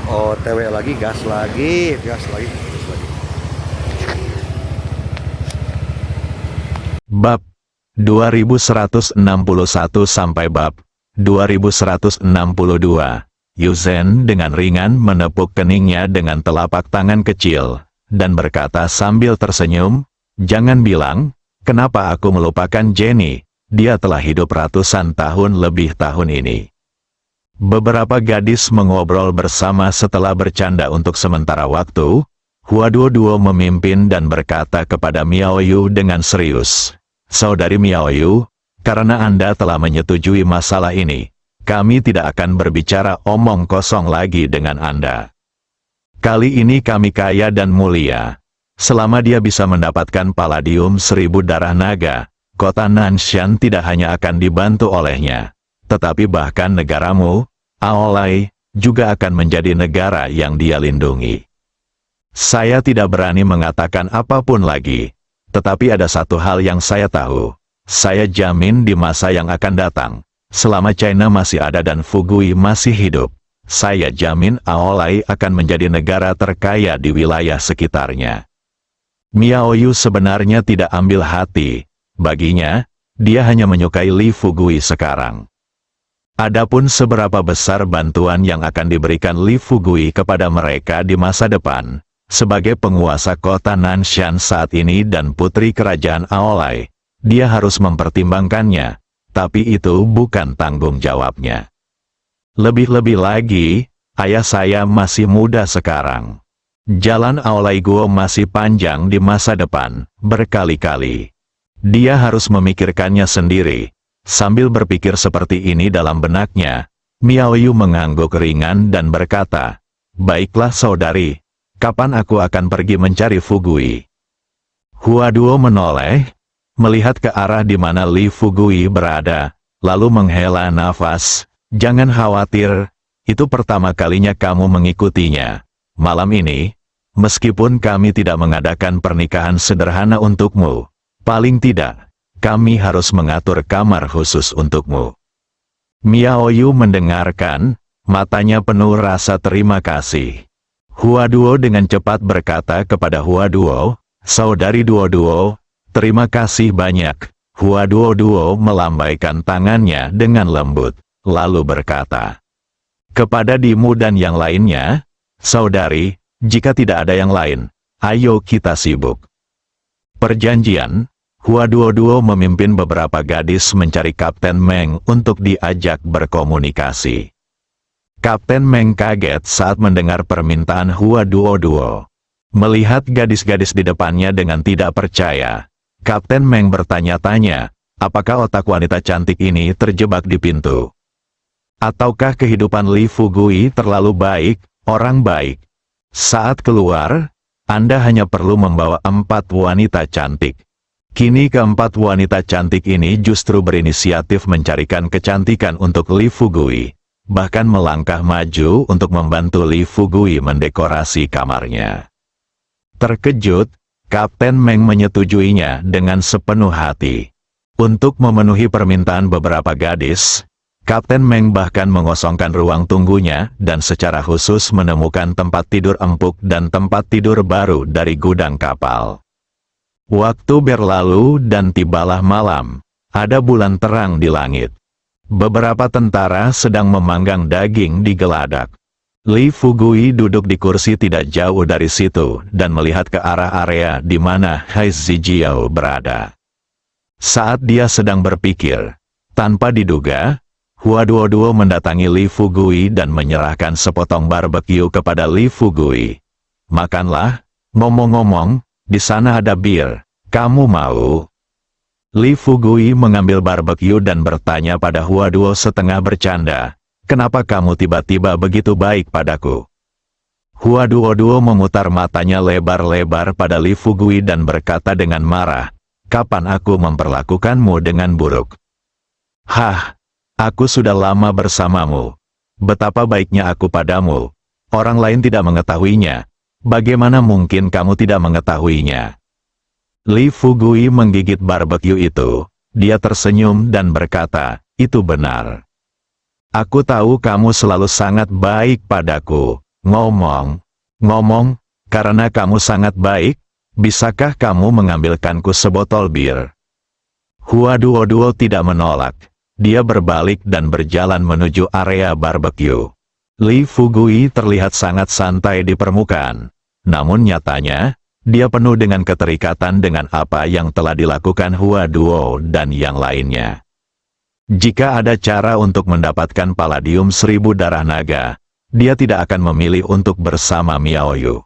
OTW lagi, gas lagi, gas lagi, gas lagi. Bab 2161 sampai bab 2162. Yuzen dengan ringan menepuk keningnya dengan telapak tangan kecil, dan berkata sambil tersenyum, "Jangan bilang, kenapa aku melupakan Jenny, dia telah hidup ratusan tahun lebih tahun ini." Beberapa gadis mengobrol bersama setelah bercanda untuk sementara waktu. Huaduo memimpin dan berkata kepada Miaoyu dengan serius, "Saudari Miaoyu, karena Anda telah menyetujui masalah ini, kami tidak akan berbicara omong kosong lagi dengan Anda. Kali ini kami kaya dan mulia. Selama dia bisa mendapatkan Palladium 1000 darah naga, kota Nanshan tidak hanya akan dibantu olehnya, tetapi bahkan negaramu, Aolai, juga akan menjadi negara yang dia lindungi. Saya tidak berani mengatakan apapun lagi, tetapi ada satu hal yang saya tahu. Saya jamin di masa yang akan datang, selama China masih ada dan Fugui masih hidup, saya jamin Aolai akan menjadi negara terkaya di wilayah sekitarnya." Miaoyu sebenarnya tidak ambil hati. Baginya, dia hanya menyukai Li Fugui sekarang. Adapun seberapa besar bantuan yang akan diberikan Li Fugui kepada mereka di masa depan, sebagai penguasa kota Nanshan saat ini dan putri kerajaan Aolai, dia harus mempertimbangkannya, tapi itu bukan tanggung jawabnya. Lebih-lebih lagi, ayah saya masih muda sekarang. Jalan Aolai Guo masih panjang di masa depan, berkali-kali. Dia harus memikirkannya sendiri. Sambil berpikir seperti ini dalam benaknya, Miaoyu mengangguk ringan dan berkata, "Baiklah saudari, kapan aku akan pergi mencari Fugui?" Huaduo menoleh, melihat ke arah di mana Li Fugui berada, lalu menghela nafas. "Jangan khawatir, itu pertama kalinya kamu mengikutinya. Malam ini, meskipun kami tidak mengadakan pernikahan sederhana untukmu, paling tidak, kami harus mengatur kamar khusus untukmu." Miaoyu mendengarkan, matanya penuh rasa terima kasih. Huaduo dengan cepat berkata kepada Huaduo, "Saudari Duo, terima kasih banyak." Huaduo melambaikan tangannya dengan lembut, lalu berkata kepada Dimu dan yang lainnya, "Saudari, jika tidak ada yang lain, ayo kita sibuk." Perjanjian. Huaduo memimpin beberapa gadis mencari Kapten Meng untuk diajak berkomunikasi. Kapten Meng kaget saat mendengar permintaan Huaduo. Melihat gadis-gadis di depannya dengan tidak percaya, Kapten Meng bertanya-tanya, apakah otak wanita cantik ini terjebak di pintu? Ataukah kehidupan Li Fugui terlalu baik, orang baik? Saat keluar, Anda hanya perlu membawa 4 wanita cantik. Kini keempat wanita cantik ini justru berinisiatif mencarikan kecantikan untuk Li Fugui, bahkan melangkah maju untuk membantu Li Fugui mendekorasi kamarnya. Terkejut, Kapten Meng menyetujuinya dengan sepenuh hati. Untuk memenuhi permintaan beberapa gadis, Kapten Meng bahkan mengosongkan ruang tunggunya dan secara khusus menemukan tempat tidur empuk dan tempat tidur baru dari gudang kapal. Waktu berlalu dan tibalah malam. Ada bulan terang di langit. Beberapa tentara sedang memanggang daging di geladak. Li Fugui duduk di kursi tidak jauh dari situ dan melihat ke arah area di mana Hai Zijiao berada. Saat dia sedang berpikir, tanpa diduga, Huaduo mendatangi Li Fugui dan menyerahkan sepotong barbeque kepada Li Fugui. "Makanlah, ngomong-ngomong, di sana ada bir, kamu mau?" Li Fugui mengambil barbeque dan bertanya pada Huaduo setengah bercanda, "Kenapa kamu tiba-tiba begitu baik padaku?" Huaduo memutar matanya lebar-lebar pada Li Fugui dan berkata dengan marah, "Kapan aku memperlakukanmu dengan buruk? Hah, aku sudah lama bersamamu. Betapa baiknya aku padamu. Orang lain tidak mengetahuinya. Bagaimana mungkin kamu tidak mengetahuinya?" Li Fugui menggigit barbeque itu. Dia tersenyum dan berkata, "Itu benar. Aku tahu kamu selalu sangat baik padaku. Ngomong, karena kamu sangat baik, bisakah kamu mengambilkanku sebotol bir? Hua Duo tidak menolak. Dia berbalik dan berjalan menuju area barbecue. Li Fugui terlihat sangat santai di permukaan. Namun nyatanya, dia penuh dengan keterikatan dengan apa yang telah dilakukan Hua Duo dan yang lainnya. Jika ada cara untuk mendapatkan Palladium 1000 darah naga, dia tidak akan memilih untuk bersama Miao Yu.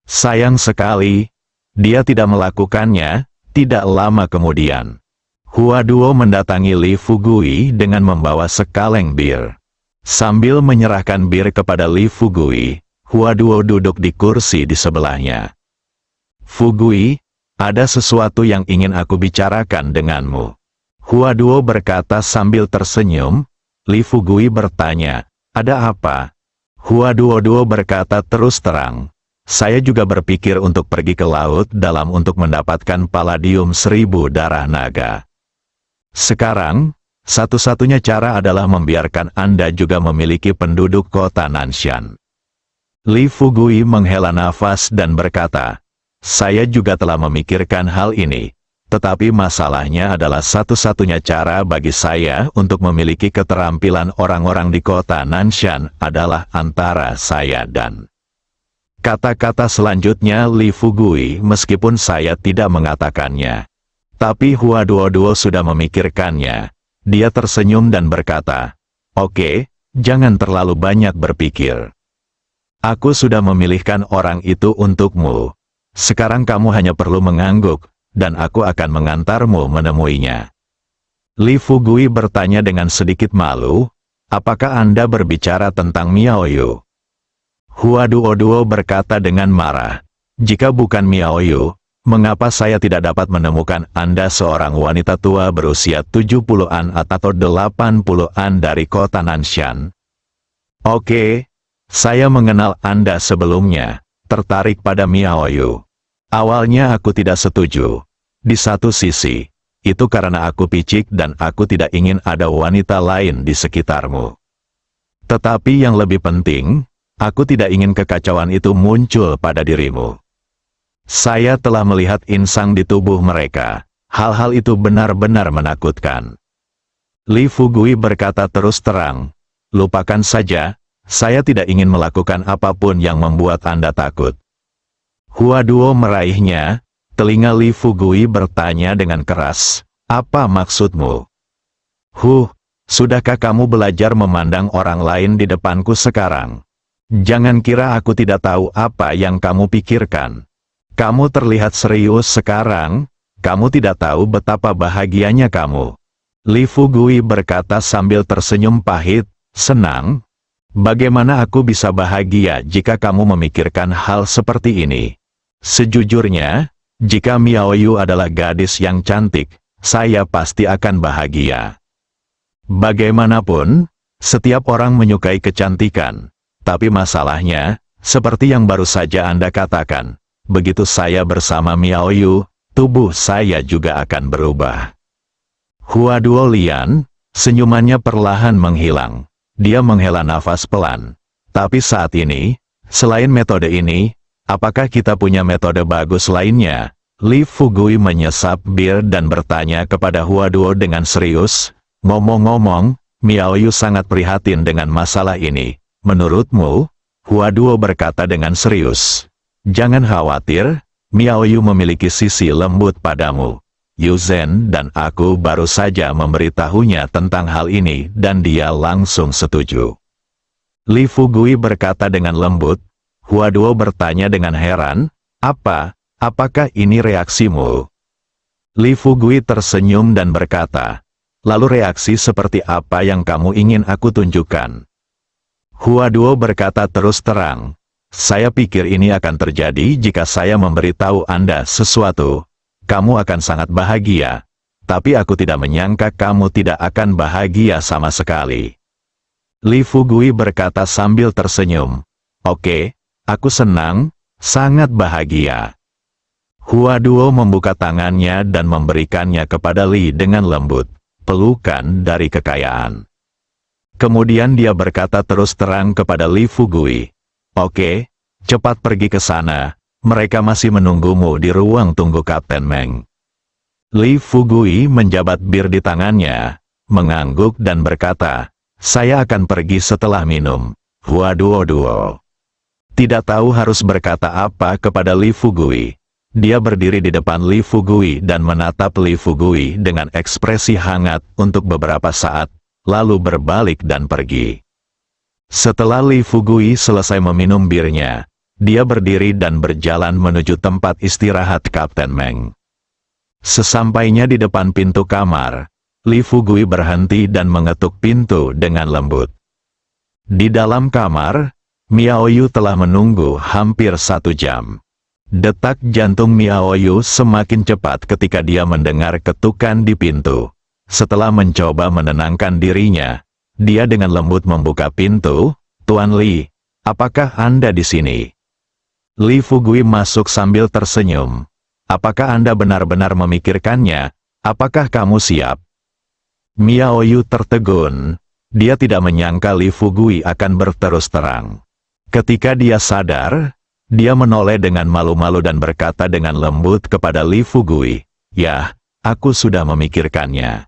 Sayang sekali, dia tidak melakukannya. Tidak lama kemudian, Hua Duo mendatangi Li Fugui dengan membawa sekaleng bir. Sambil menyerahkan bir kepada Li Fugui, Hua Duo duduk di kursi di sebelahnya. Fugui, ada sesuatu yang ingin aku bicarakan denganmu. Hua Duo berkata sambil tersenyum. Li Fugui bertanya, ada apa? Hua Duo berkata terus terang. Saya juga berpikir untuk pergi ke laut dalam untuk mendapatkan Palladium 1000 darah naga. Sekarang, satu-satunya cara adalah membiarkan Anda juga memiliki penduduk kota Nanshan. Li Fugui menghela nafas dan berkata, saya juga telah memikirkan hal ini, tetapi masalahnya adalah satu-satunya cara bagi saya untuk memiliki keterampilan orang-orang di kota Nanshan adalah antara saya dan... Kata-kata selanjutnya Li Fugui meskipun saya tidak mengatakannya. Tapi Hua Duo sudah memikirkannya. Dia tersenyum dan berkata, oke, jangan terlalu banyak berpikir. Aku sudah memilihkan orang itu untukmu. Sekarang kamu hanya perlu mengangguk, dan aku akan mengantarmu menemuinya. Li Fugui bertanya dengan sedikit malu, apakah Anda berbicara tentang Miao Yu? Hua Duo berkata dengan marah, jika bukan Miao Yu, mengapa saya tidak dapat menemukan Anda seorang wanita tua berusia 70-an atau 80-an dari kota Nanshan? Oke, saya mengenal Anda sebelumnya, tertarik pada Miao Yu. Awalnya aku tidak setuju. Di satu sisi, itu karena aku picik dan aku tidak ingin ada wanita lain di sekitarmu. Tetapi yang lebih penting, aku tidak ingin kekacauan itu muncul pada dirimu. Saya telah melihat insang di tubuh mereka. Hal-hal itu benar-benar menakutkan. Li Fugui berkata terus terang, lupakan saja, saya tidak ingin melakukan apapun yang membuat Anda takut. Hua Duo meraihnya, telinga Li Fugui bertanya dengan keras, apa maksudmu? Sudahkah kamu belajar memandang orang lain di depanku sekarang? Jangan kira aku tidak tahu apa yang kamu pikirkan. Kamu terlihat serius sekarang, kamu tidak tahu betapa bahagianya kamu. Li Fugui berkata sambil tersenyum pahit, senang. Bagaimana aku bisa bahagia jika kamu memikirkan hal seperti ini? Sejujurnya, jika Miao Yu adalah gadis yang cantik, saya pasti akan bahagia. Bagaimanapun, setiap orang menyukai kecantikan. Tapi masalahnya, seperti yang baru saja Anda katakan, begitu saya bersama Miao Yu, tubuh saya juga akan berubah. Hua Duo Lian, senyumannya perlahan menghilang. Dia menghela nafas pelan. Tapi saat ini, selain metode ini, apakah kita punya metode bagus lainnya? Li Fugui menyesap bir dan bertanya kepada Hua Duo dengan serius, ngomong-ngomong, Miao Yu sangat prihatin dengan masalah ini. Menurutmu? Hua Duo berkata dengan serius. Jangan khawatir, Miao Yu memiliki sisi lembut padamu. Yu Zhen dan aku baru saja memberitahunya tentang hal ini dan dia langsung setuju. Li Fugui berkata dengan lembut. Hua Duo bertanya dengan heran, apakah ini reaksimu? Li Fugui tersenyum dan berkata, lalu reaksi seperti apa yang kamu ingin aku tunjukkan? Hua Duo berkata terus terang, saya pikir ini akan terjadi jika saya memberitahu Anda sesuatu. Kamu akan sangat bahagia, tapi aku tidak menyangka kamu tidak akan bahagia sama sekali. Li Fugui berkata sambil tersenyum, oke, aku senang, sangat bahagia. Hua Duo membuka tangannya dan memberikannya kepada Li dengan lembut, pelukan dari kekayaan. Kemudian dia berkata terus terang kepada Li Fugui, Oke, cepat pergi ke sana. Mereka masih menunggumu di ruang tunggu Kapten Meng. Li Fugui menjabat bir di tangannya, mengangguk dan berkata, saya akan pergi setelah minum. Waduh. Tidak tahu harus berkata apa kepada Li Fugui. Dia berdiri di depan Li Fugui dan menatap Li Fugui dengan ekspresi hangat untuk beberapa saat, lalu berbalik dan pergi. Setelah Li Fugui selesai meminum birnya, dia berdiri dan berjalan menuju tempat istirahat Kapten Meng. Sesampainya di depan pintu kamar, Li Fugui berhenti dan mengetuk pintu dengan lembut. Di dalam kamar, Miao Yu telah menunggu hampir 1 jam. Detak jantung Miao Yu semakin cepat ketika dia mendengar ketukan di pintu. Setelah mencoba menenangkan dirinya, dia dengan lembut membuka pintu. Tuan Li, apakah Anda di sini? Li Fugui masuk sambil tersenyum. Apakah Anda benar-benar memikirkannya? Apakah kamu siap? Miao Yu tertegun. Dia tidak menyangka Li Fugui akan berterus terang. Ketika dia sadar, dia menoleh dengan malu-malu dan berkata dengan lembut kepada Li Fugui, "Ya, aku sudah memikirkannya."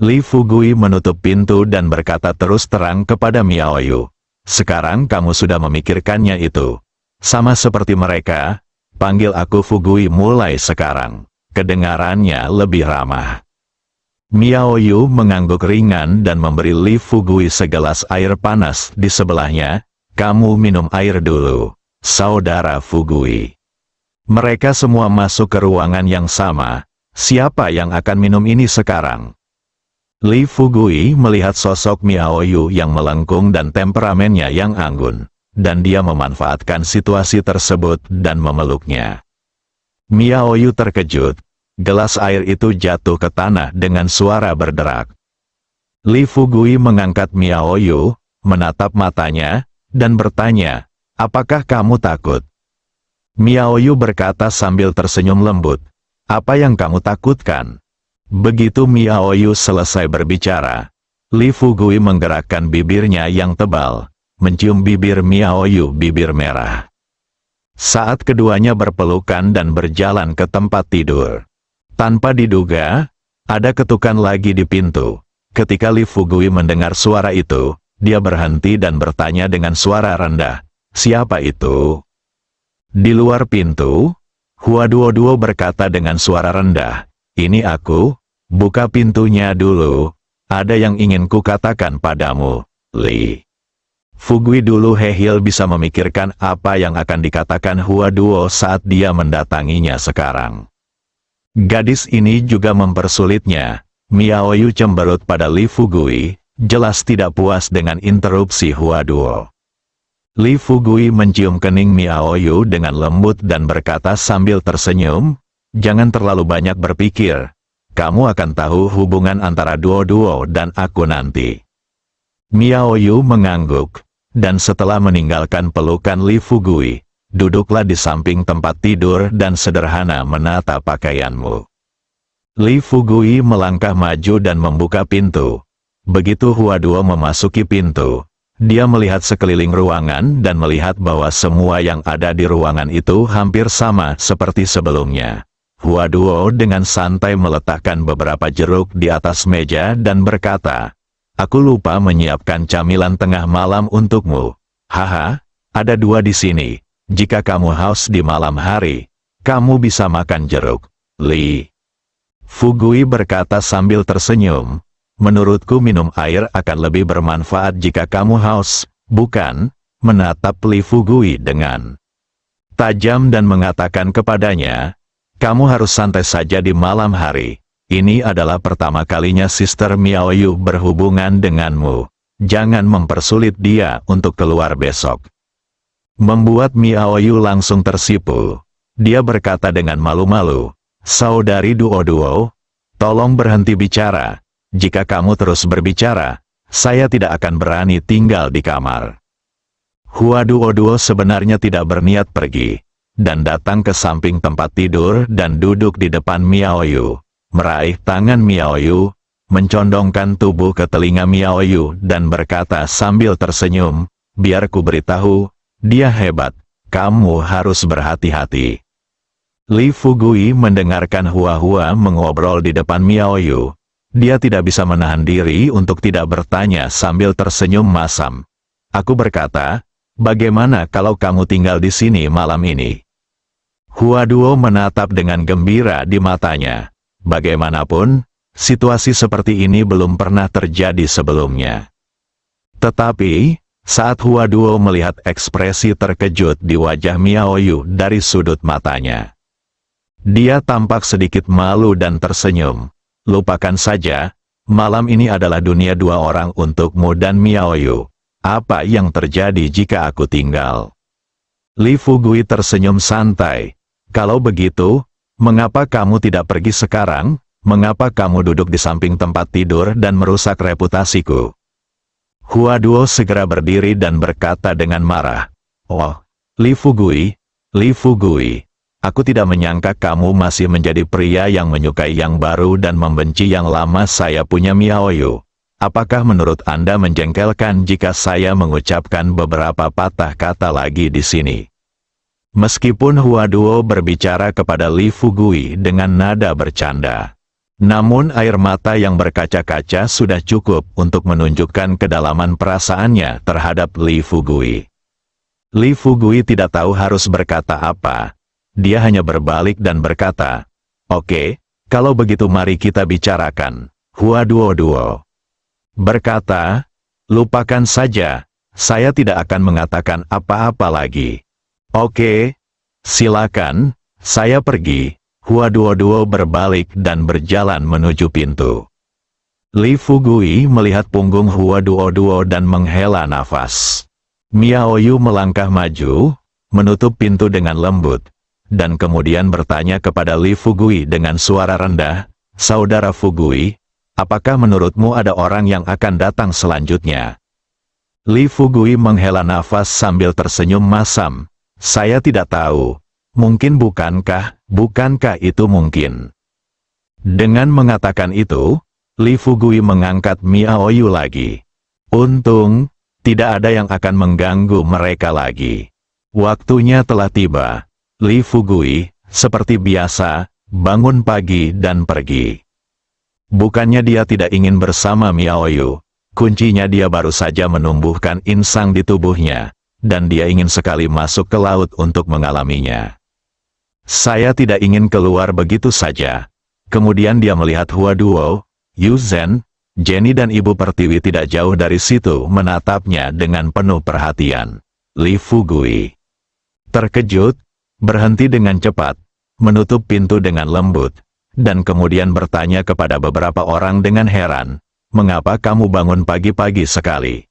Li Fugui menutup pintu dan berkata terus terang kepada Miao Yu, "Sekarang kamu sudah memikirkannya itu. Sama seperti mereka, panggil aku Fugui mulai sekarang." Kedengarannya lebih ramah. Miao Yu mengangguk ringan dan memberi Li Fugui segelas air panas di sebelahnya. "Kamu minum air dulu, Saudara Fugui." Mereka semua masuk ke ruangan yang sama. Siapa yang akan minum ini sekarang? Li Fugui melihat sosok Miao Yu yang melengkung dan temperamennya yang anggun, dan dia memanfaatkan situasi tersebut dan memeluknya. Miao Yu terkejut. Gelas air itu jatuh ke tanah dengan suara berderak. Li Fugui mengangkat Miao Yu, menatap matanya, dan bertanya, "Apakah kamu takut?" Miao Yu berkata sambil tersenyum lembut, "Apa yang kamu takutkan?" Begitu Miao Yu selesai berbicara, Li Fugui menggerakkan bibirnya yang tebal, mencium bibir Miao Yu bibir merah. Saat keduanya berpelukan dan berjalan ke tempat tidur. Tanpa diduga, ada ketukan lagi di pintu. Ketika Li Fugui mendengar suara itu, dia berhenti dan bertanya dengan suara rendah, "Siapa itu?" Di luar pintu, Hua Duo berkata dengan suara rendah, "Ini aku, buka pintunya dulu, ada yang ingin kukatakan padamu, Li." Fugui dulu Hehil bisa memikirkan apa yang akan dikatakan Hua Duo saat dia mendatanginya sekarang. Gadis ini juga mempersulitnya. Miao Yu cemberut pada Li Fugui, jelas tidak puas dengan interupsi Hua Duo. Li Fugui mencium kening Miao Yu dengan lembut dan berkata sambil tersenyum, "Jangan terlalu banyak berpikir. Kamu akan tahu hubungan antara Duo dan aku nanti." Miao Yu mengangguk, dan setelah meninggalkan pelukan Li Fugui, duduklah di samping tempat tidur dan sederhana menata pakaianmu. Li Fugui melangkah maju dan membuka pintu. Begitu Hua Duo memasuki pintu, dia melihat sekeliling ruangan dan melihat bahwa semua yang ada di ruangan itu hampir sama seperti sebelumnya. Hua Duo dengan santai meletakkan beberapa jeruk di atas meja dan berkata, "Aku lupa menyiapkan camilan tengah malam untukmu. Haha, ada 2 di sini. Jika kamu haus di malam hari, kamu bisa makan jeruk, Li." Fugui berkata sambil tersenyum, "Menurutku minum air akan lebih bermanfaat jika kamu haus, bukan?" Menatap Li Fugui dengan tajam dan mengatakan kepadanya, "Kamu harus santai saja di malam hari. Ini adalah pertama kalinya Sister Miao Yu berhubungan denganmu. Jangan mempersulit dia untuk keluar besok." Membuat Miao Yu langsung tersipu. Dia berkata dengan malu-malu, "Saudari Duo, tolong berhenti bicara. Jika kamu terus berbicara, saya tidak akan berani tinggal di kamar." Hua Duo sebenarnya tidak berniat pergi, dan datang ke samping tempat tidur dan duduk di depan Miao Yu, meraih tangan Miao Yu, mencondongkan tubuh ke telinga Miao Yu dan berkata sambil tersenyum, "Biar ku beritahu, Dia hebat, kamu harus berhati-hati. Li Fugui mendengarkan Hua mengobrol di depan Miao Yu. Dia tidak bisa menahan diri untuk tidak bertanya sambil tersenyum masam. Aku berkata, bagaimana kalau kamu tinggal di sini malam ini? Hua Duo menatap dengan gembira di matanya. Bagaimanapun, situasi seperti ini belum pernah terjadi sebelumnya. Tetapi, saat Hua Duo melihat ekspresi terkejut di wajah Miao Yu dari sudut matanya, dia tampak sedikit malu dan tersenyum. Lupakan saja, malam ini adalah dunia dua orang untukmu dan Miao Yu. Apa yang terjadi jika aku tinggal? Li Fugui tersenyum santai. Kalau begitu, mengapa kamu tidak pergi sekarang? Mengapa kamu duduk di samping tempat tidur dan merusak reputasiku? Hua Duo segera berdiri dan berkata dengan marah. Oh, Li Fugui, aku tidak menyangka kamu masih menjadi pria yang menyukai yang baru dan membenci yang lama. Saya punya Miao Yu. Apakah menurut Anda menjengkelkan jika saya mengucapkan beberapa patah kata lagi di sini? Meskipun Hua Duo berbicara kepada Li Fugui dengan nada bercanda, namun air mata yang berkaca-kaca sudah cukup untuk menunjukkan kedalaman perasaannya terhadap Li Fugui. Li Fugui tidak tahu harus berkata apa. Dia hanya berbalik dan berkata, "Oke, kalau begitu mari kita bicarakan." Hua Duo berkata, "Lupakan saja, saya tidak akan mengatakan apa-apa lagi." "Oke, silakan, saya pergi." Hua Duo berbalik dan berjalan menuju pintu. Li Fugui melihat punggung Hua Duo dan menghela nafas. Miao Yu melangkah maju, menutup pintu dengan lembut, dan kemudian bertanya kepada Li Fugui dengan suara rendah, "Saudara Fugui, apakah menurutmu ada orang yang akan datang selanjutnya?" Li Fugui menghela nafas sambil tersenyum masam. "Saya tidak tahu. Mungkin bukankah itu mungkin?" Dengan mengatakan itu, Li Fugui mengangkat Miao Yu lagi. Untung, tidak ada yang akan mengganggu mereka lagi. Waktunya telah tiba. Li Fugui, seperti biasa, bangun pagi dan pergi. Bukannya dia tidak ingin bersama Miao Yu, kuncinya dia baru saja menumbuhkan insang di tubuhnya, dan dia ingin sekali masuk ke laut untuk mengalaminya. Saya tidak ingin keluar begitu saja. Kemudian dia melihat Hua Duo, Yu Zhen, Jenny dan Ibu Pertiwi tidak jauh dari situ menatapnya dengan penuh perhatian. Li Fugui terkejut, berhenti dengan cepat, menutup pintu dengan lembut, dan kemudian bertanya kepada beberapa orang dengan heran, "Mengapa kamu bangun pagi-pagi sekali?"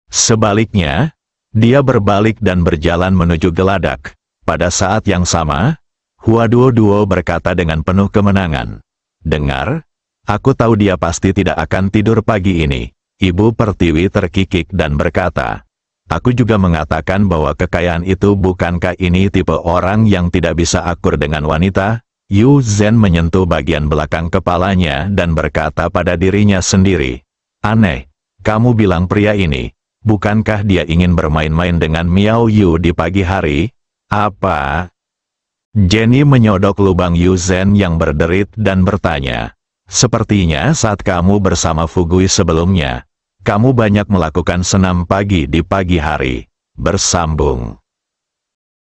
Sebaliknya, dia berbalik dan berjalan menuju geladak. Pada saat yang sama, Hua Duo berkata dengan penuh kemenangan, "Dengar, aku tahu dia pasti tidak akan tidur pagi ini." Ibu Pertiwi terkikik dan berkata, "Aku juga mengatakan bahwa kekayaan itu bukankah ini tipe orang yang tidak bisa akur dengan wanita?" Yu Zhen menyentuh bagian belakang kepalanya dan berkata pada dirinya sendiri, "Aneh, kamu bilang pria ini, bukankah dia ingin bermain-main dengan Miao Yu di pagi hari?" "Apa?" Jenny menyodok lubang Yu Zhen yang berderit dan bertanya, "Sepertinya saat kamu bersama Fugui sebelumnya, kamu banyak melakukan senam pagi di pagi hari." Bersambung.